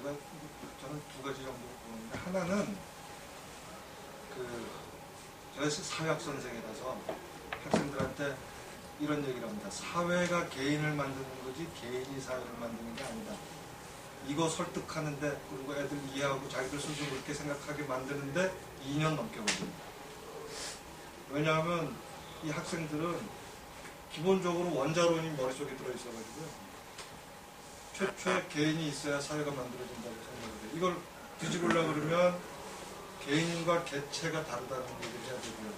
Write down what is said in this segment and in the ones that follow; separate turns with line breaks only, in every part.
저는 두 가지 정도 보는데, 하나는 제가 사회학 선생이라서 학생들한테 이런 얘기를 합니다. 사회가 개인을 만드는 거지 개인이 사회를 만드는 게 아니다. 이거 설득하는데, 그리고 애들 이해하고 자기들 스스로 그렇게 생각하게 만드는데 2년 넘게 걸립니다. 왜냐하면 이 학생들은 기본적으로 원자론이 머릿속에 들어있어가지고요. 최초의 개인이 있어야 사회가 만들어진다고 생각을 해요. 이걸 뒤집으려고 그러면 개인과 개체가 다르다는 얘기를 해야 되고요.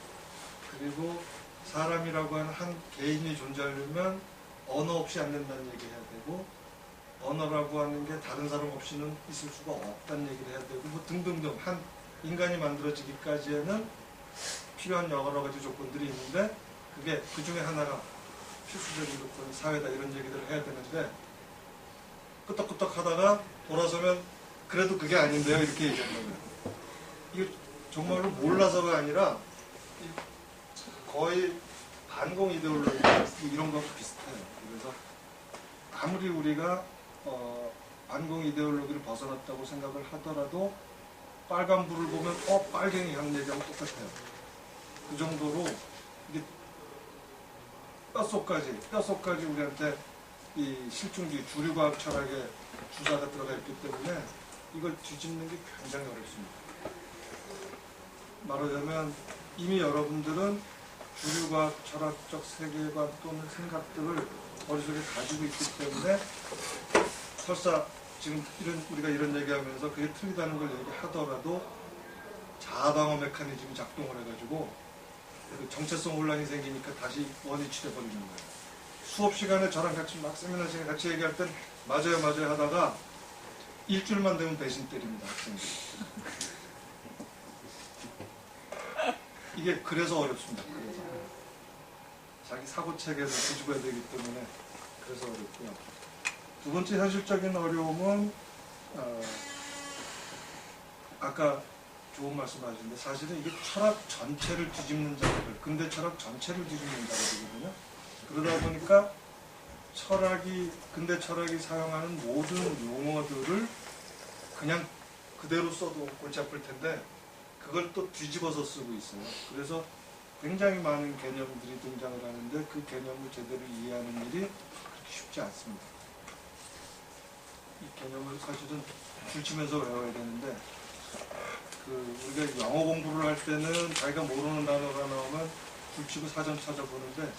그리고 사람이라고 하는 한 개인이 존재하려면 언어 없이 안 된다는 얘기 해야 되고, 언어라고 하는 게 다른 사람 없이는 있을 수가 없다는 얘기를 해야 되고, 뭐 등등등 한 인간이 만들어지기까지에는 필요한 여러 가지 조건들이 있는데, 그게 그 중에 하나가 필수적인 조건이 사회다, 이런 얘기들을 해야 되는데, 끄떡끄떡 하다가 돌아서면 그래도 그게 아닌데요, 이렇게 얘기하는 거예요. 이게 정말로 몰라서가 아니라 거의 반공 이데올로기 이런 거하고 비슷해요. 그래서 아무리 우리가 반공 이데올로기를 벗어났다고 생각을 하더라도 빨간불을 보면 빨갱이 하는 얘기하고 똑같아요. 그 정도로 이게 뼛속까지 우리한테 이 실중주의 주류과학 철학의 주사가 들어가 있기 때문에 이걸 뒤집는 게 굉장히 어렵습니다. 말하자면 이미 여러분들은 주류과학 철학적 세계관 또는 생각들을 머릿속에 가지고 있기 때문에 설사 지금 우리가 이런 얘기하면서 그게 틀리다는 걸 얘기하더라도 자아방어 메커니즘이 작동을 해가지고 정체성 혼란이 생기니까 다시 원위치돼 버리는 거예요. 수업 시간에 저랑 같이 막 세미나 시간에 같이 얘기할 땐 맞아요 하다가 일주일만 되면 배신 때립니다, 학생들이. 이게 그래서 어렵습니다. 그래서 자기 사고체계를 뒤집어야 되기 때문에 그래서 어렵고요. 두 번째 현실적인 어려움은 아까 좋은 말씀 하셨는데, 사실은 이게 철학 전체를 뒤집는 작업을, 근대 철학 전체를 뒤집는 작업이거든요. 그러다 보니까 근대 철학이 사용하는 모든 용어들을 그냥 그대로 써도 골치 아플 텐데 그걸 또 뒤집어서 쓰고 있어요. 그래서 굉장히 많은 개념들이 등장을 하는데 그 개념을 제대로 이해하는 일이 그렇게 쉽지 않습니다. 이 개념을 사실은 줄치면서 외워야 되는데, 우리가 영어 공부를 할 때는 자기가 모르는 단어가 나오면 줄치고 사전 찾아보는데,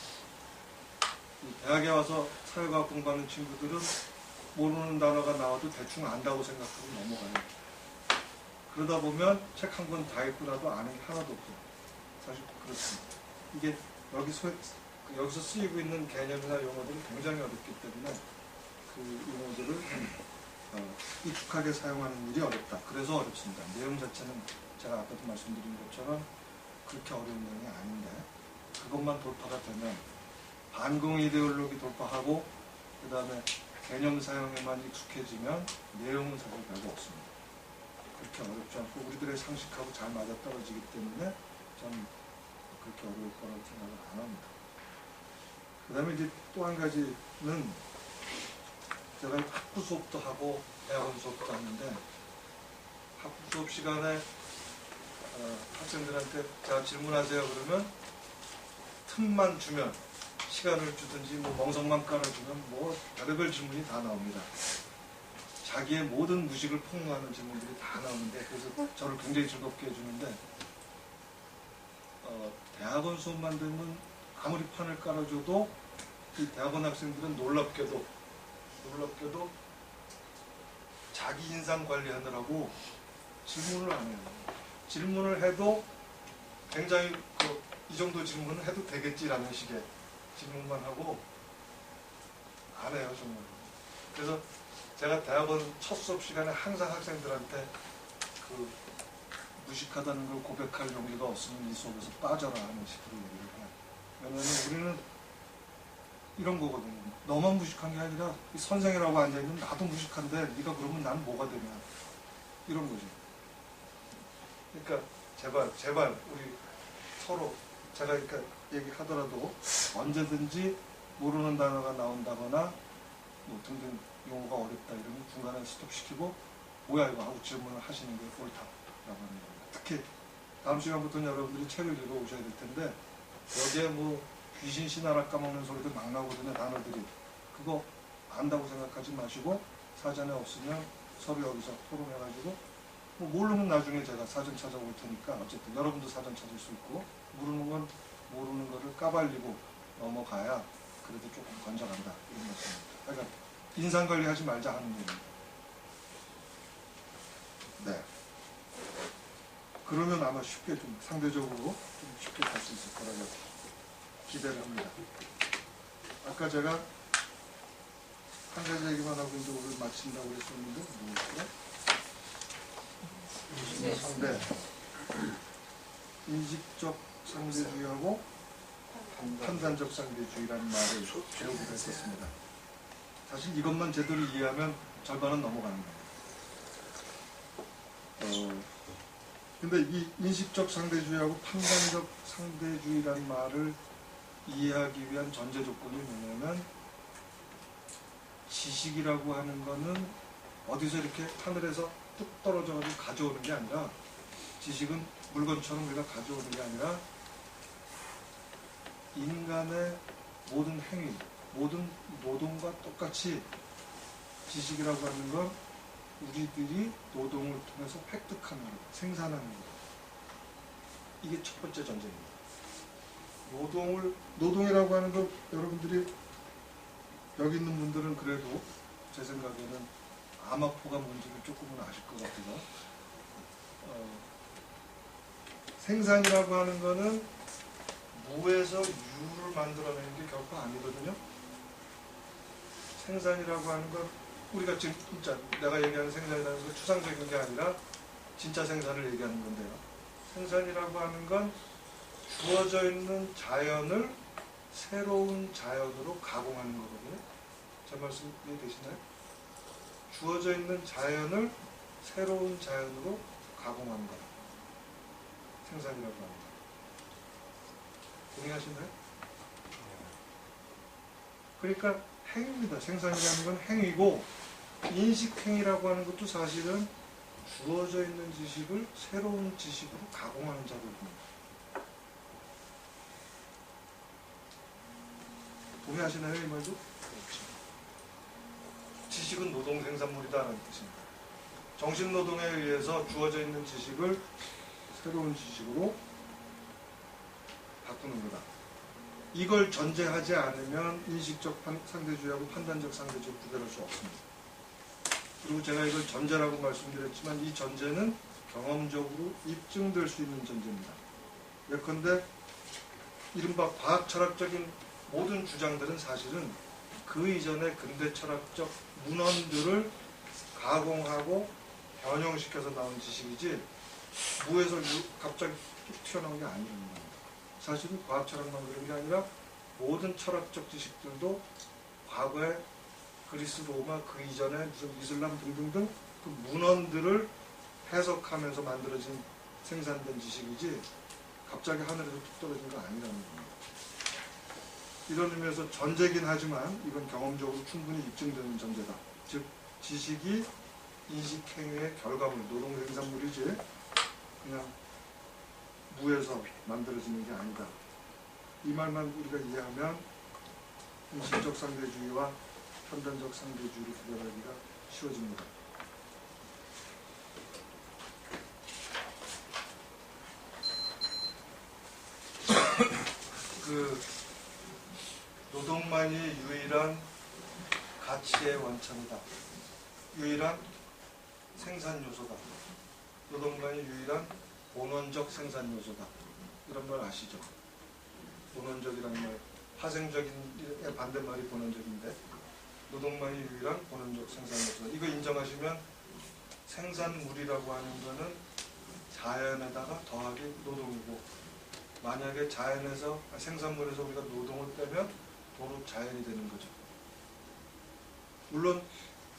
대학에 와서 사회과학 공부하는 친구들은 모르는 단어가 나와도 대충 안다고 생각하고 넘어가요. 그러다 보면 책 한 권 다 읽고 나도 아는 게 하나도 없어요. 사실 그렇습니다. 이게 여기서 쓰이고 있는 개념이나 용어들이 굉장히 어렵기 때문에 그 용어들을 익숙하게 사용하는 일이 어렵다. 그래서 어렵습니다. 내용 자체는 제가 아까도 말씀드린 것처럼 그렇게 어려운 내용이 아닌데, 그것만 돌파가 되면 반공 이데올로기 돌파하고 그 다음에 개념 사용에만 익숙해지면 내용은 사실 별거 없습니다. 그렇게 어렵지 않고 우리들의 상식하고 잘 맞아떨어지기 때문에 저는 그렇게 어려울 거라고 생각을 안 합니다. 그 다음에 이제 또 한 가지는, 제가 학부 수업도 하고 대학원 수업도 하는데, 학부 수업 시간에 학생들한테 제가 질문하세요 그러면 틈만 주면, 시간을 주든지 멍석만 깔아주면 별의별 질문이 다 나옵니다. 자기의 모든 무식을 폭로하는 질문들이 다 나오는데, 그래서 저를 굉장히 즐겁게 해주는데, 대학원 수업만 되면 아무리 판을 깔아줘도 이 대학원 학생들은 놀랍게도 자기 인상 관리하느라고 질문을 안 해요. 질문을 해도 굉장히 이 정도 질문을 해도 되겠지라는 식의 질문만 하고 안 해요, 정말. 그래서 제가 대학원 첫 수업 시간에 항상 학생들한테 무식하다는 걸 고백할 용기가 없으면 이 수업에서 빠져라 하는 식으로 얘기를 해요. 왜냐하면 우리는 이런 거거든요. 너만 무식한 게 아니라 이 선생이라고 앉아있는 나도 무식한데 네가 그러면 난 뭐가 되냐, 이런 거죠. 그러니까 제발 우리 서로, 제가 그러니까 얘기하더라도 언제든지 모르는 단어가 나온다거나 등등 용어가 어렵다 이러면 중간에 스톱시키고 뭐야 이거 하고 질문을 하시는 게 옳다라고 하는 겁니다. 특히 다음 시간부터는 여러분들이 책을 읽어 오셔야 될 텐데 여기에 뭐 귀신 신하라 까먹는 소리도 막 나오거든요. 단어들이. 그거 안다고 생각하지 마시고 사전에 없으면 서로 여기서 토론해가지고 뭐 모르면 나중에 제가 사전 찾아올 테니까 어쨌든 여러분도 사전 찾을 수 있고 모르는 건 모르는 거를 까발리고 넘어가야 그래도 조금 건져간다 이런 말씀입니다. 그러니까 인상 관리하지 말자 하는 얘기입니다. 네. 그러면 아마 쉽게 좀 상대적으로 좀 쉽게 갈 수 있을 거라고 기대를 합니다. 아까 제가 한 가지 얘기만 하고 이제 오늘 마친다고 그랬었는데 뭐였죠? 상대 인식적 상대주의하고 판단적 상대주의라는 말을 배우기로 했었습니다. 사실 이것만 제대로 이해하면 절반은 넘어가는 거예요. 근데 이 인식적 상대주의하고 판단적 상대주의라는 말을 이해하기 위한 전제 조건이 뭐냐면 지식이라고 하는 거는 어디서 이렇게 하늘에서 뚝 떨어져가지고 가져오는 게 아니라 지식은 물건처럼 우리가 가져오는 게 아니라 인간의 모든 행위, 모든 노동과 똑같이 지식이라고 하는 건 우리들이 노동을 통해서 획득하는 것, 생산하는 것. 이게 첫 번째 전제입니다. 노동이라고 하는 것 여러분들이 여기 있는 분들은 그래도 제 생각에는 암호포가 뭔지를 조금은 아실 것 같아서 생산이라고 하는 거는 무에서 유를 만들어내는 게 결코 아니거든요. 생산이라고 하는 건 우리가 지금 진짜 내가 얘기하는 생산이라는 건 추상적인 게 아니라 진짜 생산을 얘기하는 건데요. 생산이라고 하는 건 주어져 있는 자연을 새로운 자연으로 가공하는 거거든요. 제 말씀 이해되시나요? 주어져 있는 자연을 새로운 자연으로 가공하는 거. 생산이라고 합니다. 동의하시나요? 그러니까 행위입니다. 생산이라는 건 행위고 인식행위라고 하는 것도 사실은 주어져 있는 지식을 새로운 지식으로 가공하는 작업입니다. 동의하시나요? 이 말도? 그렇죠. 지식은 노동 생산물이다라는 뜻입니다. 정신노동에 의해서 주어져 있는 지식을 새로운 지식으로 바꾸는 거다. 이걸 전제하지 않으면 인식적 상대주의하고 판단적 상대주의 구별할 수 없습니다. 그리고 제가 이걸 전제라고 말씀드렸지만 이 전제는 경험적으로 입증될 수 있는 전제입니다. 예컨대 이른바 과학 철학적인 모든 주장들은 사실은 그 이전의 근대 철학적 문헌들을 가공하고 변형시켜서 나온 지식이지 무에서 갑자기 튀어나온 게 아니라는 겁니다. 사실은 과학 철학만 그런 게 아니라 모든 철학적 지식들도 과거에 그리스, 로마, 그 이전에 무슨 이슬람 등등등 그 문헌들을 해석하면서 만들어진 생산된 지식이지 갑자기 하늘에서 툭 떨어진 거 아니라는 겁니다. 이런 의미에서 전제긴 하지만 이건 경험적으로 충분히 입증되는 전제다. 즉 지식이 인식행위의 결과물, 노동생산물이지 그냥 무에서 만들어지는 게 아니다. 이 말만 우리가 이해하면 인식적 상대주의와 판단적 상대주의를 구별하기가 쉬워집니다. 노동만이 유일한 가치의 원천이다. 유일한 생산 요소다. 노동만이 유일한 본원적 생산 요소다. 이런 말 아시죠? 본원적이라는 말, 파생적인 반대말이 본원적인데 노동만이 유일한 본원적 생산 요소다. 이거 인정하시면 생산물이라고 하는 거는 자연에다가 더하기 노동이고 만약에 자연에서 생산물에서 우리가 노동을 빼면 도로 자연이 되는 거죠. 물론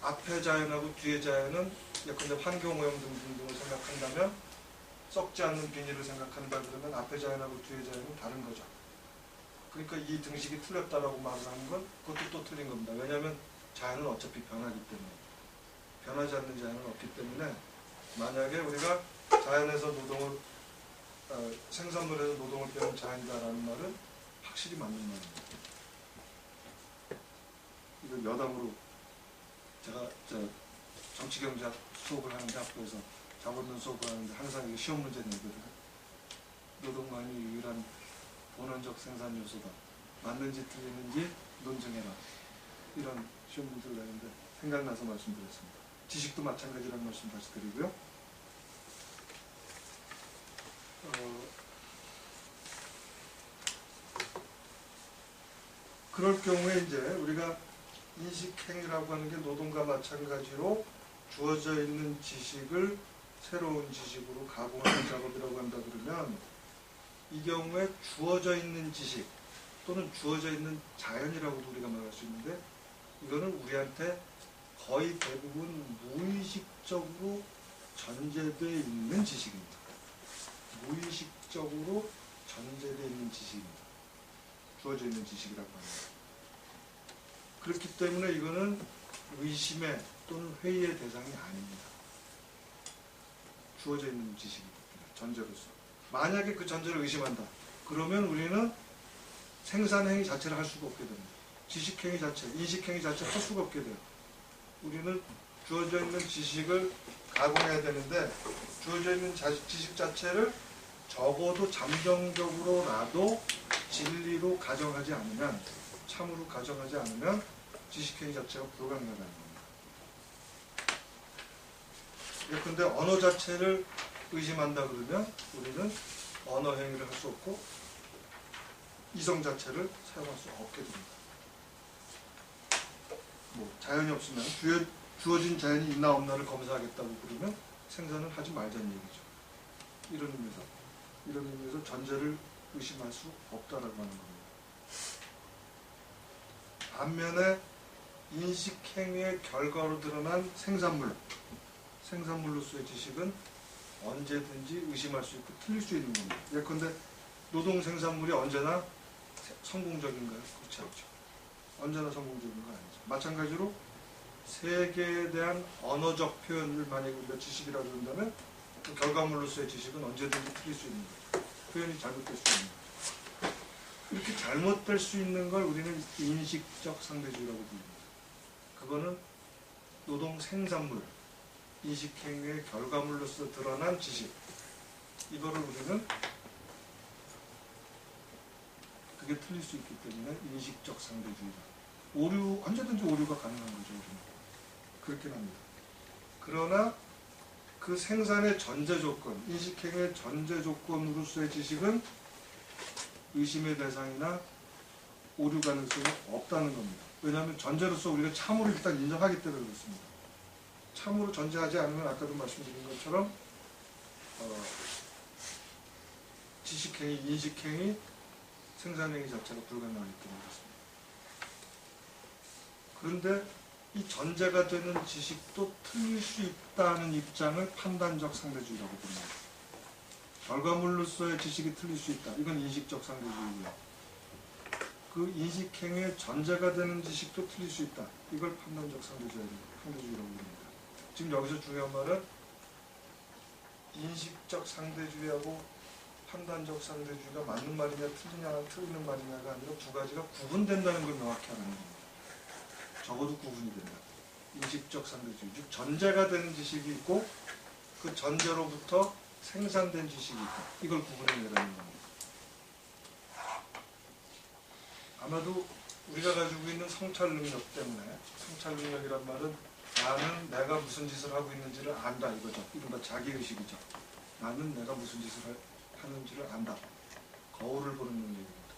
앞에 자연하고 뒤에 자연은 예컨대 환경오염 등등을 생각한다면 썩지 않는 비닐을 생각한다 그러면 앞에 자연하고 뒤에 자연은 다른 거죠. 그러니까 이 등식이 틀렸다라고 말을 하는 건 그것도 또 틀린 겁니다. 왜냐하면 자연은 어차피 변하기 때문에. 변하지 않는 자연은 없기 때문에 만약에 우리가 자연에서 노동을 생산물에서 노동을 배우는 자연이다라는 말은 확실히 맞는 말입니다. 이거 여담으로 제가 정치경제학 수업을 하는데 학교에서 자본론 수업을 하는데 항상 이거 시험 문제 내거든요. 노동만이 유일한 본원적 생산 요소다. 맞는지 틀리는지 논증해라. 이런 시험 문제를 내는데 생각나서 말씀드렸습니다. 지식도 마찬가지라는 말씀 다시 드리고요. 그럴 경우에 이제 우리가 인식행위라고 하는 게 노동과 마찬가지로 주어져 있는 지식을 새로운 지식으로 가공하는 작업이라고 한다 그러면 이 경우에 주어져 있는 지식 또는 주어져 있는 자연이라고도 우리가 말할 수 있는데 이거는 우리한테 거의 대부분 무의식적으로 전제되어 있는 지식입니다. 무의식적으로 전제되어 있는 지식입니다. 주어져 있는 지식이라고 합니다. 그렇기 때문에 이거는 의심의 또는 회의의 대상이 아닙니다. 주어져 있는 지식입니다. 전제로서. 만약에 그 전제를 의심한다. 그러면 우리는 생산행위 자체를 할 수가 없게 됩니다. 지식행위 자체, 인식행위 자체를 할 수가 없게 돼요. 우리는 주어져 있는 지식을 가공해야 되는데 주어져 있는 지식 자체를 적어도 잠정적으로라도 진리로 가정하지 않으면 참으로 가정하지 않으면 지식행위 자체가 불가능하다는 겁니다. 예컨대 언어 자체를 의심한다 그러면 우리는 언어 행위를 할 수 없고 이성 자체를 사용할 수 없게 됩니다. 자연이 없으면 주어진 자연이 있나 없나를 검사하겠다고 그러면 생산을 하지 말자는 얘기죠. 이런 의미에서 전제를 의심할 수 없다라고 하는 겁니다. 반면에 인식행위의 결과로 드러난 생산물로서의 지식은 언제든지 의심할 수 있고 틀릴 수 있는 겁니다. 예컨대 노동 생산물이 언제나 성공적인가요? 그렇지 않죠. 언제나 성공적인 건 아니죠. 마찬가지로 세계에 대한 언어적 표현을 만약에 우리가 지식이라고 한다면 그 결과물로서의 지식은 언제든지 틀릴 수 있는 거죠. 표현이 잘못될 수 있는 거죠. 이렇게 잘못될 수 있는 걸 우리는 인식적 상대주의라고 부릅니다. 그거는 노동 생산물, 인식행위의 결과물로서 드러난 지식. 이거를 우리는 그게 틀릴 수 있기 때문에 인식적 상대주의다. 언제든지 오류가 가능한 거죠. 우리는. 그렇긴 합니다. 그러나 그 생산의 전제 조건, 인식행위의 전제 조건으로서의 지식은 의심의 대상이나 오류 가능성이 없다는 겁니다. 왜냐하면 전제로서 우리가 참으로 일단 인정하기 때문에 그렇습니다. 참으로 전제하지 않으면 아까도 말씀드린 것처럼 지식행위, 인식행위, 생산행위 자체가 불가능하기 때문에 그렇습니다. 그런데 이 전제가 되는 지식도 틀릴 수 있다는 입장을 판단적 상대주의라고 부릅니다. 결과물로서의 지식이 틀릴 수 있다. 이건 인식적 상대주의고요. 그 인식행위의 전제가 되는 지식도 틀릴 수 있다. 이걸 판단적 상대주의라고 부릅니다. 지금 여기서 중요한 말은 인식적 상대주의하고 판단적 상대주의가 맞는 말이냐 틀리는 말이냐가 아니라 두 가지가 구분된다는 걸 명확히 하는 겁니다. 적어도 구분이 된다. 인식적 상대주의, 즉 전제가 되는 지식이 있고 그 전제로부터 생산된 지식이 있다. 이걸 구분해내라는 겁니다. 아마도 우리가 가지고 있는 성찰 능력 때문에, 성찰 능력이란 말은 나는 내가 무슨 짓을 하고 있는지를 안다 이거죠. 이른바 자기의식이죠. 나는 내가 무슨 짓을 하는지를 안다. 거울을 보는 능력입니다.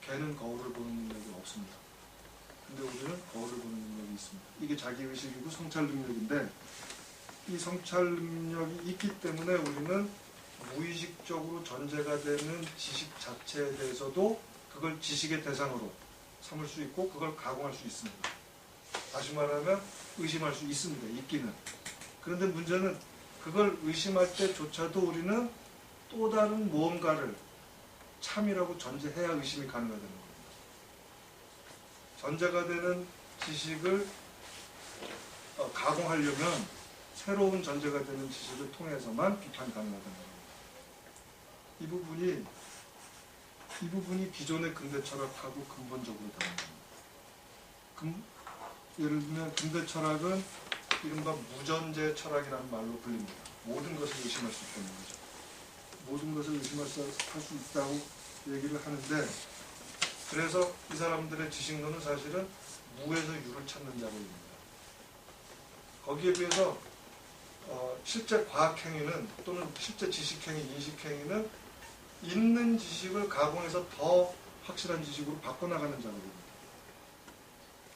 개는 거울을 보는 능력이 없습니다. 근데 우리는 거울을 보는 능력이 있습니다. 이게 자기의식이고 성찰 능력인데 이 성찰 능력이 있기 때문에 우리는 무의식적으로 전제가 되는 지식 자체에 대해서도 그걸 지식의 대상으로 삼을 수 있고 그걸 가공할 수 있습니다. 다시 말하면 의심할 수 있습니다. 있기는. 그런데 문제는 그걸 의심할 때조차도 우리는 또 다른 무언가를 참이라고 전제해야 의심이 가능하다는 겁니다. 전제가 되는 지식을 가공하려면 새로운 전제가 되는 지식을 통해서만 비판 가능하다는 겁니다. 이 부분이 기존의 근대 철학하고 근본적으로 다릅니다. 예를 들면 근대 철학은 이른바 무전제 철학이라는 말로 불립니다. 모든 것을 의심할 수 있다는 거죠. 모든 것을 의심할 수 있다고 얘기를 하는데, 그래서 이 사람들의 지식론은 사실은 무에서 유를 찾는 작업입니다. 거기에 비해서 실제 과학행위는, 또는 실제 지식행위, 인식행위는 있는 지식을 가공해서 더 확실한 지식으로 바꿔나가는 작업입니다.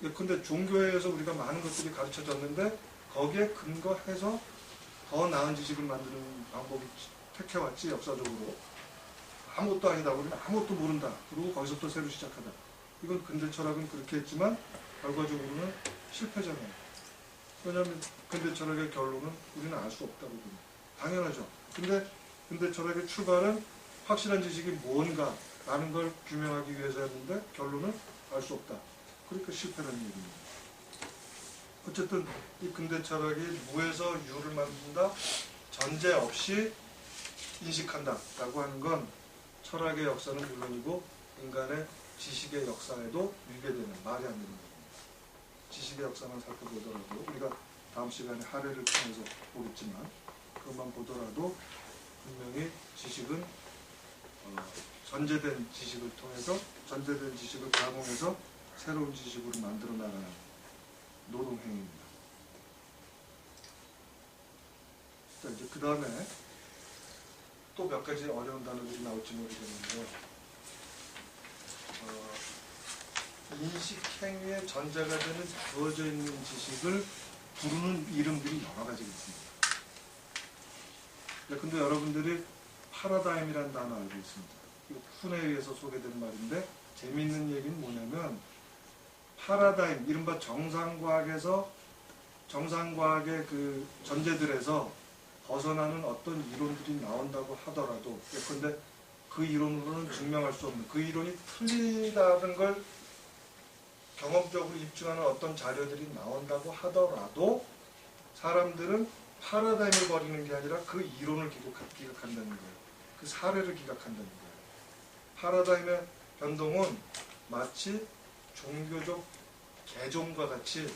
예컨대 종교에서 우리가 많은 것들이 가르쳐졌는데 거기에 근거해서 더 나은 지식을 만드는 방법을 택해왔지, 역사적으로. 아무것도 아니다, 우리는 아무것도 모른다, 그리고 거기서 또 새로 시작하다. 이건 근대 철학은 그렇게 했지만 결과적으로는 실패잖아요. 왜냐하면 근대 철학의 결론은 우리는 알 수 없다고 봅니다. 당연하죠. 근데 근대 철학의 출발은 확실한 지식이 뭔가라는 걸 규명하기 위해서였는데 결론은 알 수 없다. 그러니까 실패라는 얘기입니다. 어쨌든 이 근대 철학이 무에서 유를 만든다, 전제 없이 인식한다 라고 하는 건 철학의 역사는 물론이고 인간의 지식의 역사에도 위배되는, 말이 안 되는 겁니다. 지식의 역사만 살펴보더라도, 우리가 다음 시간에 하례를 통해서 보겠지만 그것만 보더라도 분명히 지식은 전제된 지식을 통해서, 전제된 지식을 가공해서 새로운 지식으로 만들어 나가는 노동행위입니다. 자, 이제 그 다음에 또 몇 가지 어려운 단어들이 나올지 모르겠는데요. 인식행위의 전제가 되는 주어져 있는 지식을 부르는 이름들이 여러 가지가 있습니다. 근데 여러분들이 파라다임이라는 단어 알고 있습니다. 이거 쿤에 의해서 소개된 말인데, 재미있는 얘기는 뭐냐면, 파라다임, 이른바 정상과학의 그 전제들에서 벗어나는 어떤 이론들이 나온다고 하더라도, 예컨대 그 이론으로는 증명할 수 없는, 그 이론이 틀리다는 걸 경험적으로 입증하는 어떤 자료들이 나온다고 하더라도 사람들은 파라다임을 버리는 게 아니라 그 이론을 기각한다는 거예요. 그 사례를 기각한다는 거예요. 파라다임의 변동은 마치 종교적 개종과 같이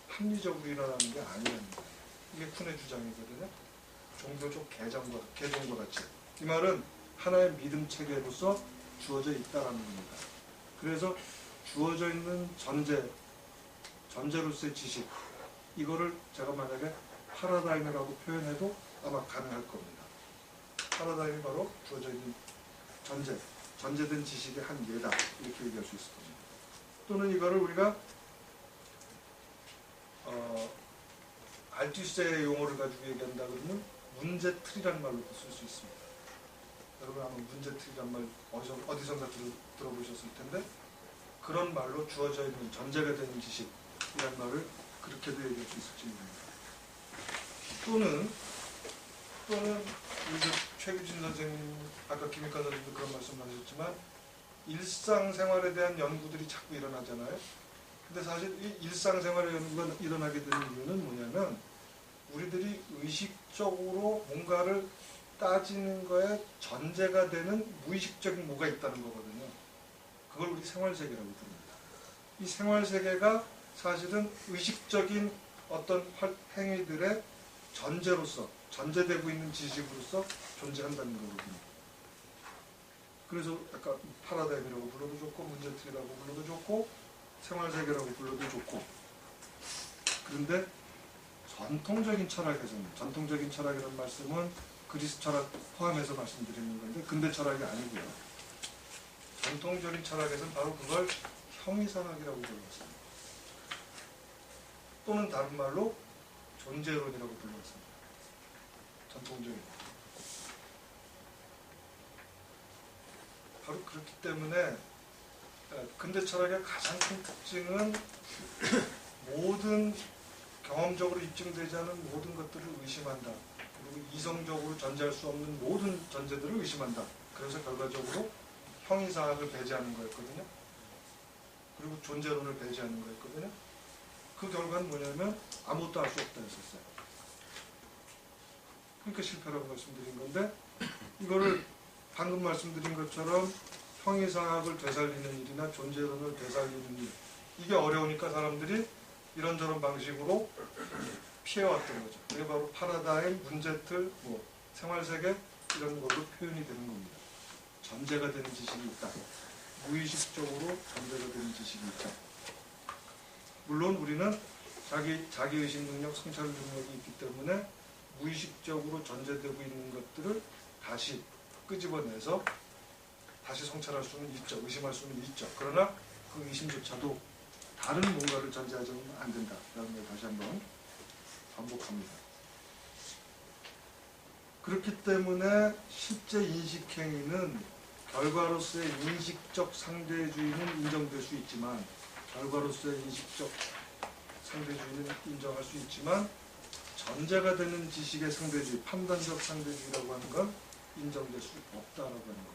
합리적으로 일어나는 게 아니라는 거예요. 이게 쿤의 주장이거든요. 종교적 개종과 같이. 이 말은 하나의 믿음 체계로서 주어져 있다라는 겁니다. 그래서 주어져 있는 전제로서의 지식, 이거를 제가 만약에 파라다임이라고 표현해도 아마 가능할 겁니다. 파라다임이 바로 주어져 있는 전제된 지식의 한 예다, 이렇게 얘기할 수 있을 겁니다. 또는 이거를 우리가 알투스의 용어를 가지고 얘기한다 그러면 문제틀이라는 말로 쓸 수 있습니다. 여러분 아마 문제틀이라는 말 어디선가 들어보셨을 텐데, 그런 말로 주어져 있는 전제가 되는 지식이라는 말을 그렇게도 얘기할 수 있을지 모릅니다. 또는 우리 최규진 선생님, 아까 김익환 선생님도 그런 말씀하셨지만 일상생활에 대한 연구들이 자꾸 일어나잖아요. 근데 사실 이 일상생활의 연구가 일어나게 되는 이유는 뭐냐면, 우리들이 의식적으로 뭔가를 따지는 거에 전제가 되는 무의식적인 뭐가 있다는 거거든요. 그걸 우리 생활세계라고 부릅니다. 이 생활세계가 사실은 의식적인 어떤 행위들의 전제로서, 전제되고 있는 지식으로서 존재한다는 거거든요. 그래서 약간 파라다임이라고 불러도 좋고, 문제틀이라고 불러도 좋고, 생활세계라고 불러도 좋고. 그런데 전통적인 철학에서는, 전통적인 철학이라는 말씀은 그리스 철학 포함해서 말씀드리는 건데 근대 철학이 아니고요. 전통적인 철학에서는 바로 그걸 형이상학이라고 불렀습니다. 또는 다른 말로 존재론이라고 불렀습니다. 전통적인. 바로 그렇기 때문에 근대 철학의 가장 큰 특징은 모든 경험적으로 입증되지 않은 모든 것들을 의심한다. 그리고 이성적으로 전제할 수 없는 모든 전제들을 의심한다. 그래서 결과적으로 형이상학을 배제하는 거였거든요. 그리고 존재론을 배제하는 거였거든요. 그 결과는 뭐냐면 아무것도 할 수 없다 했었어요. 그러니까 실패라고 말씀드린 건데, 이거를 방금 말씀드린 것처럼 형이상학을 되살리는 일이나 존재론을 되살리는 일, 이게 어려우니까 사람들이 이런저런 방식으로 피해왔던 거죠. 이게 바로 파라다임, 문제틀, 생활세계 이런 걸로 표현이 되는 겁니다. 전제가 되는 지식이 있다. 무의식적으로 전제가 되는 지식이 있다. 물론 우리는 자기의식 능력, 성찰 능력이 있기 때문에 무의식적으로 전제되고 있는 것들을 다시 끄집어내서 다시 성찰할 수는 있죠. 의심할 수는 있죠. 그러나 그 의심조차도 다른 뭔가를 전제하지는 안 된다라는 걸 다시 한번 반복합니다. 그렇기 때문에 실제 인식행위는 결과로서의 인식적 상대주의는 인정될 수 있지만, 결과로서의 인식적 상대주의는 인정할 수 있지만, 전제가 되는 지식의 상대주의, 판단적 상대주의라고 하는 건 인정될 수 없다라고 하는 겁니다.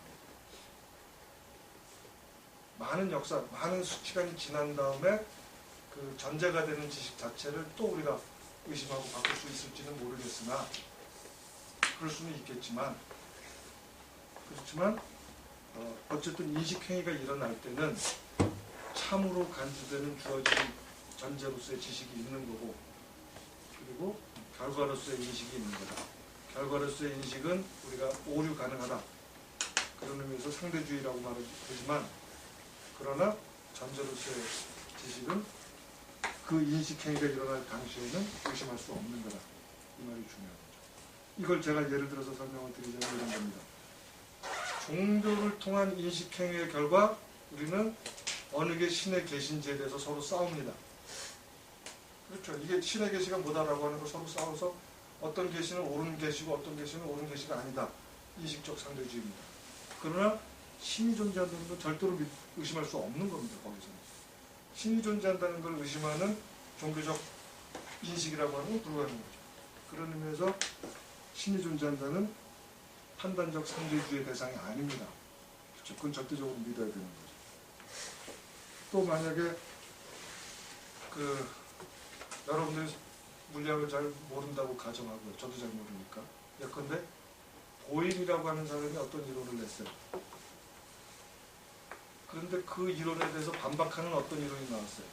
많은 역사, 많은 시간이 지난 다음에 그 전제가 되는 지식 자체를 또 우리가 의심하고 바꿀 수 있을지는 모르겠으나, 그럴 수는 있겠지만, 그렇지만 어쨌든 인식행위가 일어날 때는 참으로 간주되는 주어진 전제로서의 지식이 있는 거고, 그리고 결과로서의 인식이 있는 거다. 결과로서의 인식은 우리가 오류 가능하다. 그런 의미에서 상대주의라고 말하지만, 그러나 전제로서의 지식은 그 인식행위가 일어날 당시에는 의심할 수 없는 거다. 이 말이 중요한 거죠. 이걸 제가 예를 들어서 설명을 드리자면 이런 겁니다. 종교를 통한 인식행위의 결과 우리는 어느 게 신의 계신지에 대해서 서로 싸웁니다. 그렇죠. 이게 신의 계시가 뭐다라고 하는 거 서로 싸워서 어떤 계시는 옳은 계시고 어떤 계시는 옳은 계시가 아니다. 인식적 상대주의입니다. 그러나 신이 존재한다는 건 절대로 의심할 수 없는 겁니다. 거기서는. 신이 존재한다는 걸 의심하는 종교적 인식이라고 하는 건 들어가는 거죠. 그런 의미에서 신이 존재한다는 판단적 상대주의의 대상이 아닙니다. 그렇죠. 그건 절대적으로 믿어야 되는 거죠. 또 만약에 여러분들이 물리학을 잘 모른다고 가정하고요. 저도 잘 모르니까. 예컨대 보일이라고 하는 사람이 어떤 이론을 냈어요. 그런데 그 이론에 대해서 반박하는 어떤 이론이 나왔어요.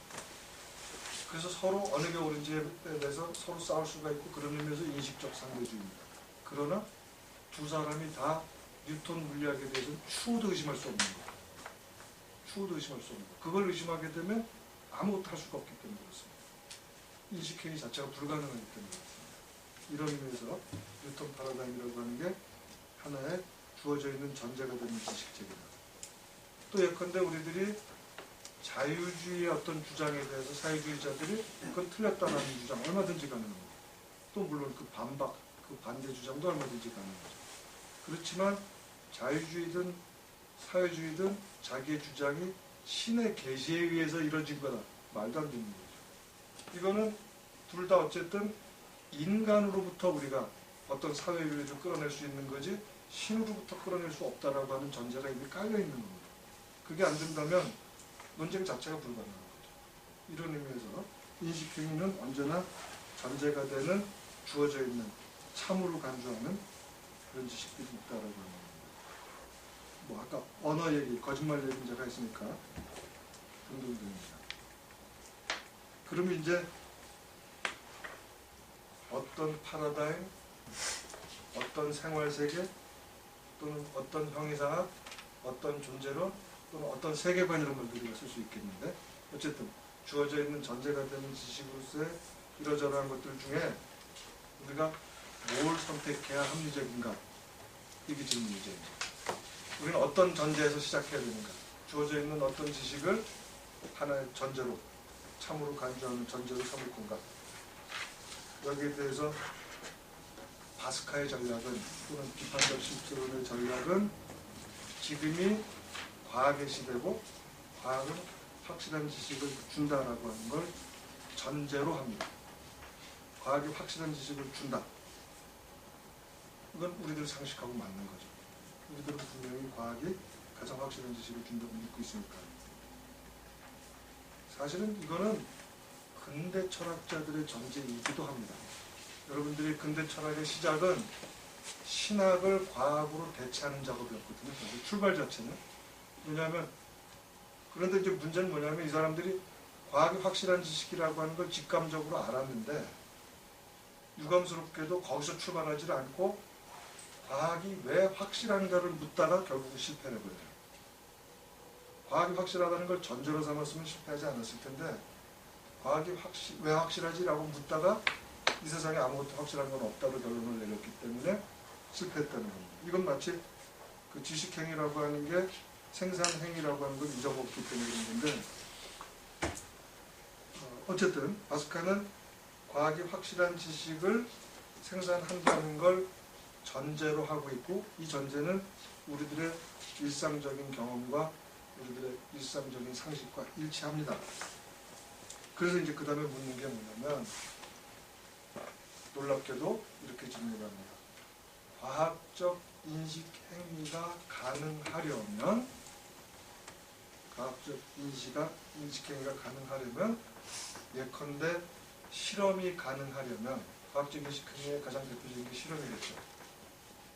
그래서 서로 어느 게 옳은지에 대해서 서로 싸울 수가 있고, 그런 의미에서 인식적 상대주의입니다. 그러나 두 사람이 다 뉴턴 물리학에 대해서는 추호도 의심할 수 없는 거예요. 추호도 의심할 수 없는 거예요. 그걸 의심하게 되면 아무것도 할 수가 없기 때문에 그렇습니다. 인식행위 자체가 불가능하기 때문에 그렇습니다. 이런 의미에서 뉴턴 파라다임이라고 하는 게 하나의 주어져 있는 전제가 되는 지식체계다. 또 예컨대 우리들이 자유주의의 어떤 주장에 대해서 사회주의자들이 그건 틀렸다는 주장 얼마든지 가능합니다. 또 물론 그 반대 주장도 얼마든지 가능하죠. 그렇지만 자유주의든 사회주의든 자기의 주장이 신의 계시에 의해서 이루어진 거다. 말도 안 되는 거죠. 이거는 둘 다 어쨌든 인간으로부터 우리가 어떤 사회주의를 끌어낼 수 있는 거지 신으로부터 끌어낼 수 없다라고 하는 전제가 이미 깔려 있는 겁니다. 그게 안 된다면 논쟁 자체가 불가능한 거죠. 이런 의미에서 인식행위는 언제나 전제가 되는 주어져 있는 참으로 간주하는 그런 지식들이 있다라고 하는 겁니다. 아까 언어 얘기, 거짓말 얘기 제가 했으니까 등등 됩니다. 그러면 이제 어떤 파라다임, 어떤 생활세계, 또는 어떤 형이상학, 어떤 존재론, 또는 어떤 세계관 이런 걸 우리가 쓸 수 있겠는데, 어쨌든 주어져 있는 전제가 되는 지식으로서의 이러저러한 것들 중에 우리가 뭘 선택해야 합리적인가? 이게 질문이죠. 우리는 어떤 전제에서 시작해야 되는가? 주어져 있는 어떤 지식을 하나의 전제로, 참으로 간주하는 전제로 삼을 건가? 여기에 대해서 바스카의 전략은, 또는 비판적 실존론의 전략은 지금이 과학의 시대고 과학은 확실한 지식을 준다라고 하는 걸 전제로 합니다. 과학이 확실한 지식을 준다. 이건 우리들 상식하고 맞는 거죠. 우리들은 분명히 과학이 가장 확실한 지식을 준다고 믿고 있으니까. 사실은 이거는 근대 철학자들의 전제이기도 합니다. 여러분들이 근대 철학의 시작은 신학을 과학으로 대체하는 작업이었거든요. 출발 자체는. 왜냐하면 그런데 이제 문제는 뭐냐면 이 사람들이 과학이 확실한 지식이라고 하는 걸 직감적으로 알았는데 유감스럽게도 거기서 출발하지 않고 과학이 왜 확실한가를 묻다가 결국 실패를 해버려요. 과학이 확실하다는 걸 전제로 삼았으면 실패하지 않았을 텐데 과학이 왜 확실하지라고 묻다가 이 세상에 아무것도 확실한 건 없다고 결론을 내렸기 때문에 실패했다는 겁니다. 이건 마치 그 지식행위라고 하는 게 생산행위라고 하는 걸 잊어먹기 때문에 그런 건데 어쨌든 바스카는 과학이 확실한 지식을 생산한다는 걸 전제로 하고 있고 이 전제는 우리들의 일상적인 경험과 우리들의 일상적인 상식과 일치합니다. 그래서 이제 그 다음에 묻는 게 뭐냐면 놀랍게도 이렇게 질문을 합니다. 과학적 인식 행위가 가능하려면 예컨대 실험이 가능하려면 과학적 인식 행위의 가장 대표적인 게 실험이겠죠.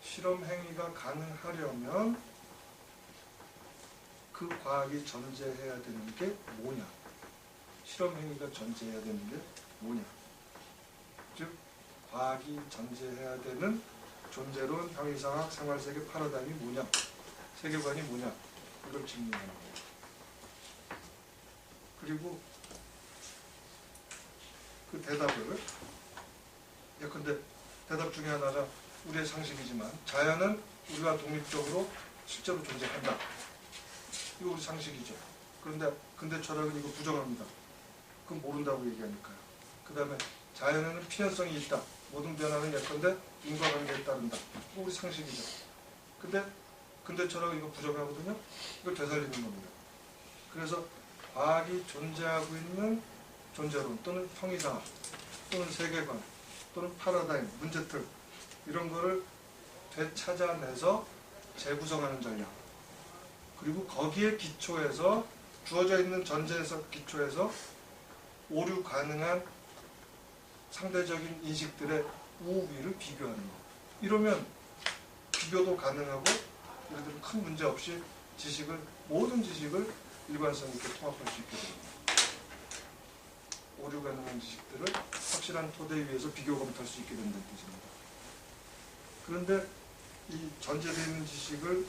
실험 행위가 가능하려면 그 과학이 전제해야 되는 게 뭐냐? 실험 행위가 전제해야 되는 게 뭐냐? 즉 과학이 전제해야 되는 존재론, 형이상학, 생활세계 패러다임이 뭐냐? 세계관이 뭐냐? 이걸 질문하는 거예요. 그리고 그 대답을 예컨대 대답 중에 하나가 우리의 상식이지만 자연은 우리가 독립적으로 실제로 존재한다. 이거 우리 상식이죠. 그런데 근대 철학은 이거 부정합니다. 그건 모른다고 얘기하니까요. 그 다음에 자연에는 필연성이 있다. 모든 변화는 예컨대 인과관계에 따른다. 이거 우리 상식이죠. 근데 근대 철학은 이거 부정하거든요. 이걸 되살리는 겁니다. 그래서 과학이 존재하고 있는 존재론 또는 형이상학 또는 세계관 또는 패러다임, 문제틀 이런 거를 되찾아내서 재구성하는 전략 그리고 거기에 기초해서 주어져 있는 전제에서 기초해서 오류 가능한 상대적인 인식들의 우위를 비교하는 것. 이러면 비교도 가능하고 우리들은 큰 문제 없이 모든 지식을 일관성 있게 통합할 수 있게 됩니다. 오류 가능한 지식들을 확실한 토대 위에서 비교 검토할 수 있게 된다는 뜻입니다. 그런데 이 전제되어 있는 지식을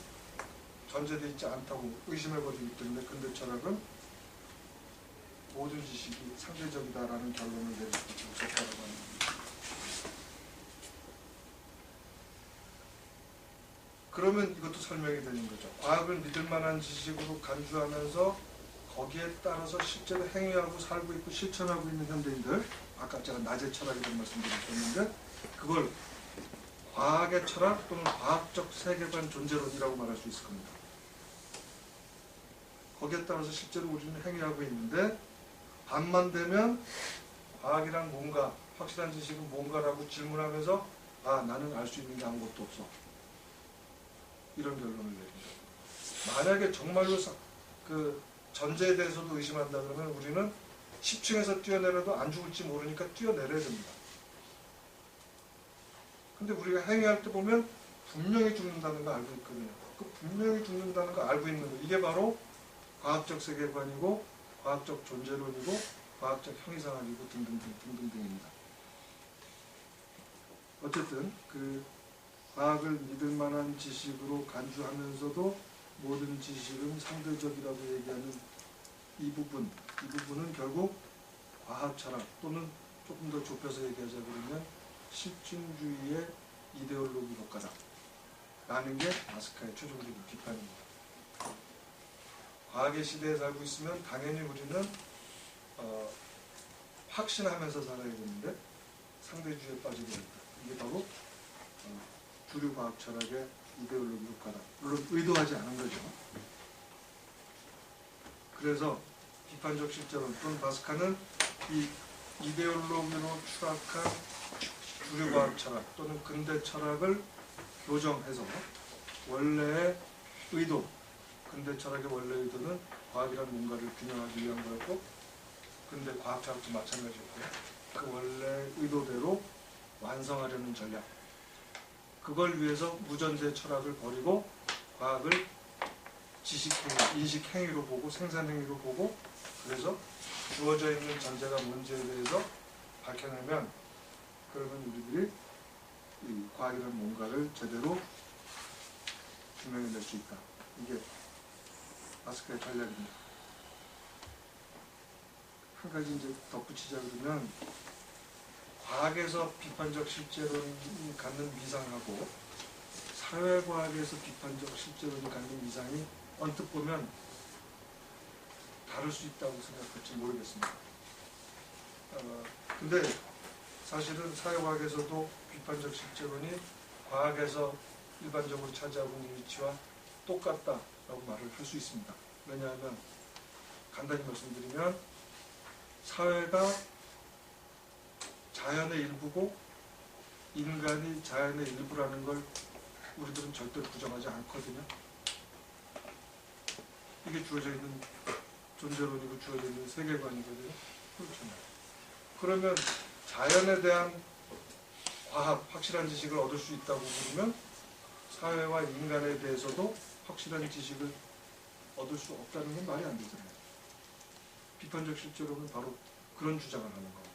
전제되어 있지 않다고 의심해버리기 때문에 근대 철학은 모든 지식이 상대적이다라는 결론을 내릴 수밖에 없었다고 하는 겁니다. 그러면 이것도 설명이 되는 거죠. 과학을 믿을 만한 지식으로 간주하면서 거기에 따라서 실제로 행위하고 살고 있고 실천하고 있는 현대인들, 아까 제가 낮의 철학이라는 말씀드렸었는데 그걸 과학의 철학 또는 과학적 세계관 존재론이라고 말할 수 있을 겁니다. 거기에 따라서 실제로 우리는 행위하고 있는데 반만 되면 과학이란 뭔가, 확실한 지식은 뭔가라고 질문하면서 나는 알 수 있는 게 아무것도 없어. 이런 결론을 내립니다. 만약에 정말로 그 전제에 대해서도 의심한다 그러면 우리는 10층에서 뛰어내려도 안 죽을지 모르니까 뛰어내려야 됩니다. 근데 우리가 행위할 때 보면 분명히 죽는다는 거 알고 있거든요. 그 분명히 죽는다는 거 알고 있는 거. 이게 바로 과학적 세계관이고 과학적 존재론이고 과학적 형이상학이고 등등등입니다. 어쨌든 그 과학을 믿을 만한 지식으로 간주하면서도 모든 지식은 상대적이라고 얘기하는 이 부분은 결국 과학 철학 또는 조금 더 좁혀서 얘기하자 그러면 실증주의의 이데올로기 효과다 라는 게 바스카의 최종적인 비판입니다. 과학의 시대에 살고 있으면 당연히 우리는 확신하면서 살아야 되는데 상대주의에 빠지게 된다. 이게 바로 주류 과학 철학의 이데올로기 효과다. 물론 의도하지 않은 거죠. 그래서 비판적 실제론 또는 바스카는 이 이데올로기로 추락한 주류 과학 철학 또는 근대 철학을 교정해서 원래의 의도, 근대 철학의 원래 의도는 과학이란 뭔가를 균형하기 위한 거였고 근데 과학자학도 마찬가지였고요. 그 원래 의도대로 완성하려는 전략. 그걸 위해서 무전제 철학을 버리고 과학을 지식행위, 인식행위로 보고 생산행위로 보고 그래서 주어져 있는 전제가 뭔지에 대해서 밝혀내면 그러면 우리들이 이 과학이라는 뭔가를 제대로 규명해낼 수 있다. 이게 마스크의 전략입니다. 한 가지 이제 덧붙이자 그러면 과학에서 비판적 실제론이 갖는 위상하고 사회과학에서 비판적 실제론이 갖는 위상이 언뜻 보면 다를 수 있다고 생각할지 모르겠습니다. 근데 사실은 사회과학에서도 비판적 실제론이 과학에서 일반적으로 차지하고 있는 위치와 똑같다라고 말을 할 수 있습니다. 왜냐하면 간단히 말씀드리면 사회가 자연의 일부고 인간이 자연의 일부라는 걸 우리들은 절대 부정하지 않거든요. 이게 주어져 있는 존재론이고 주어져 있는 세계관이거든요. 그렇잖아요. 그러면 자연에 대한 과학, 확실한 지식을 얻을 수 있다고 부르면 사회와 인간에 대해서도 확실한 지식을 얻을 수 없다는 건 말이 안 되잖아요. 비판적 실제로는 바로 그런 주장을 하는 겁니다.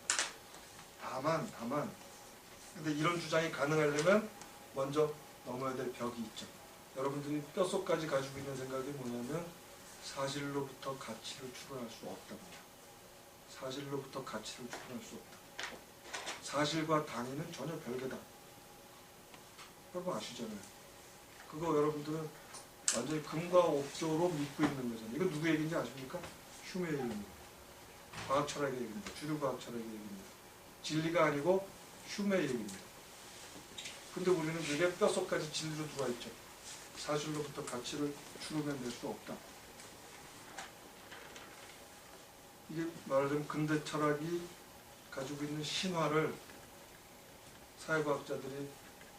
다만 근데 이런 주장이 가능하려면 먼저 넘어야 될 벽이 있죠. 여러분들이 뼛속까지 가지고 있는 생각이 뭐냐면 사실로부터 가치를 추론할 수 없답니다. 사실로부터 가치를 추론할 수 없다. 사실과 당위는 전혀 별개다. 여러분 아시잖아요. 그거 여러분들은 완전히 금과 옥조로 믿고 있는 거잖아요. 이거 누구 얘기인지 아십니까? 휴메의 얘기입니다. 과학 철학의 얘기입니다. 주류 과학 철학의 얘기입니다. 진리가 아니고 휴메의 얘기입니다. 근데 우리는 그게 뼛속까지 진리로 들어와 있죠. 사실로부터 가치를 추론해낼 수 없다. 이게 말하자면 근대 철학이 가지고 있는 신화를 사회과학자들이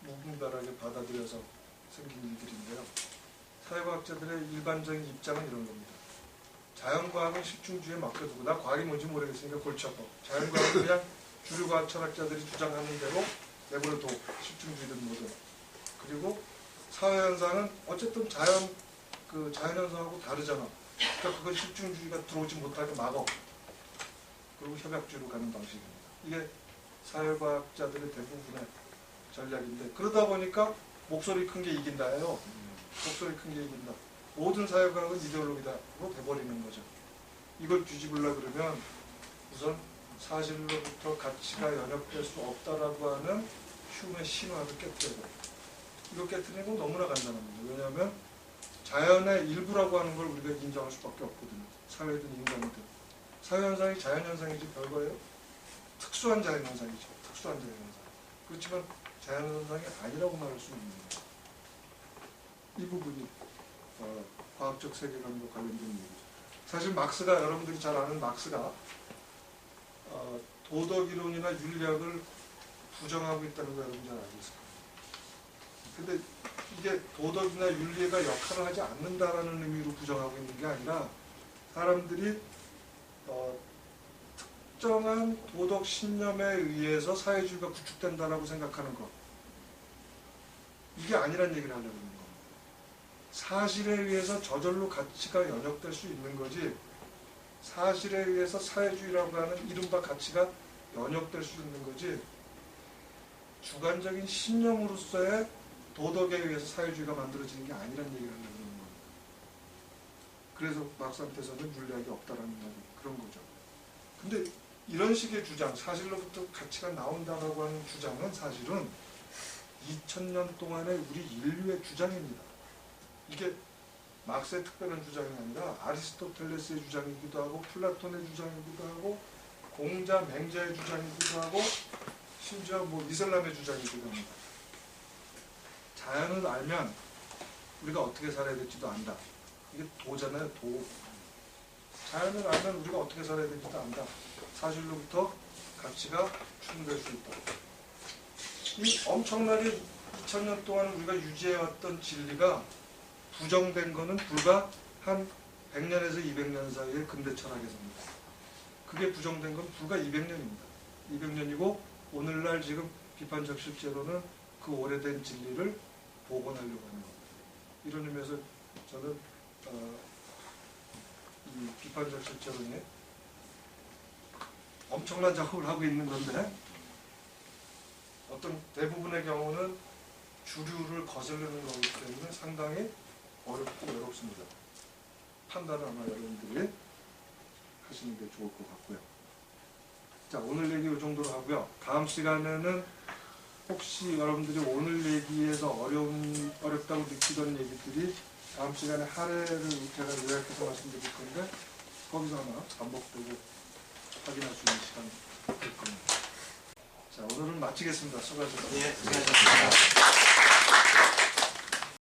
무분별하게 받아들여서 생긴 일들인데요. 사회과학자들의 일반적인 입장은 이런 겁니다. 자연과학은 식중주의에 맡겨두고 나 과학이 뭔지 모르겠으니까 골치 아파. 자연과학은 그냥 주류과학 철학자들이 주장하는 대로 내버려둬. 식중주의든 뭐든. 그리고 사회현상은 어쨌든 자연현상하고 다르잖아. 그러니까 그걸 식중주의가 들어오지 못하게 막어. 그리고 협약주의로 가는 방식입니다. 이게 사회과학자들의 대부분의 전략인데 그러다 보니까 목소리 큰 게 이긴다예요. 목소리 큰 게 이긴다. 모든 사회과학은 이데올로기다로 돼버리는 거죠. 이걸 뒤집으려고 그러면 우선 사실로부터 가치가 연역될 수 없다라고 하는 휴메 신화를 깨뜨려야 돼요. 이거 깨뜨리는 건 너무나 간단합니다. 왜냐하면 자연의 일부라고 하는 걸 우리가 인정할 수밖에 없거든요. 사회든 인간이든. 사회현상이 자연현상이지 별거예요. 특수한 자연현상이죠. 특수한 자연현상. 그렇지만 자연현상이 아니라고 말할 수는 있는 거예요. 이 부분이 과학적 세계관과 관련된 얘기죠. 사실 막스가 여러분들이 잘 아는 막스가 도덕이론이나 윤리학을 부정하고 있다는 거 여러분 잘 알고 있을 겁니다. 근데 이게 도덕이나 윤리가 역할을 하지 않는다라는 의미로 부정하고 있는 게 아니라 사람들이 특정한 도덕 신념에 의해서 사회주의가 구축된다라고 생각하는 것. 이게 아니란 얘기를 하려고 하는 겁니다. 사실에 의해서 저절로 가치가 연역될 수 있는 거지 사실에 의해서 사회주의라고 하는 이른바 가치가 연역될 수 있는 거지 주관적인 신념으로서의 도덕에 의해서 사회주의가 만들어지는 게 아니란 얘기를 하려고 하는 겁니다. 그래서 막스한테서는 윤리학이 없다라는 말이 그런 거죠. 근데 이런 식의 주장, 사실로부터 가치가 나온다라고 하는 주장은 사실은 2000년 동안의 우리 인류의 주장입니다. 이게 막스의 특별한 주장이 아니라 아리스토텔레스의 주장이기도 하고 플라톤의 주장이기도 하고 공자, 맹자의 주장이기도 하고 심지어 이슬람의 주장이기도 합니다. 자연을 알면 우리가 어떻게 살아야 될지도 안다. 이게 도잖아요, 도. 자연을 알면 우리가 어떻게 살아야 될지도 안다. 사실로부터 가치가 추론될 수 있다. 이 엄청나게 2000년 동안 우리가 유지해왔던 진리가 부정된 거는 불과 한 100년에서 200년 사이의 근대 철학에서입니다. 그게 부정된 건 불과 200년입니다. 200년이고 오늘날 지금 비판적 실제로는 그 오래된 진리를 복원하려고 하는 겁니다. 이런 의미에서 저는 이 비판적 실제론이 엄청난 작업을 하고 있는 건데 어떤 대부분의 경우는 주류를 거스르는 거기 때문에 상당히 어렵고 외롭습니다. 판단을 아마 여러분들이 하시는 게 좋을 것 같고요. 자, 오늘 얘기 이 정도로 하고요. 다음 시간에는 혹시 여러분들이 오늘 얘기에서 어렵다고 느끼던 얘기들이 다음 시간에 하례를 제가 요약해서 말씀드릴 건데 거기서 하나 반복되고 확인할 수 있는 시간이 될 겁니다. 자, 오늘은 마치겠습니다. 수고하셨습니다.
예, 수고하셨습니다.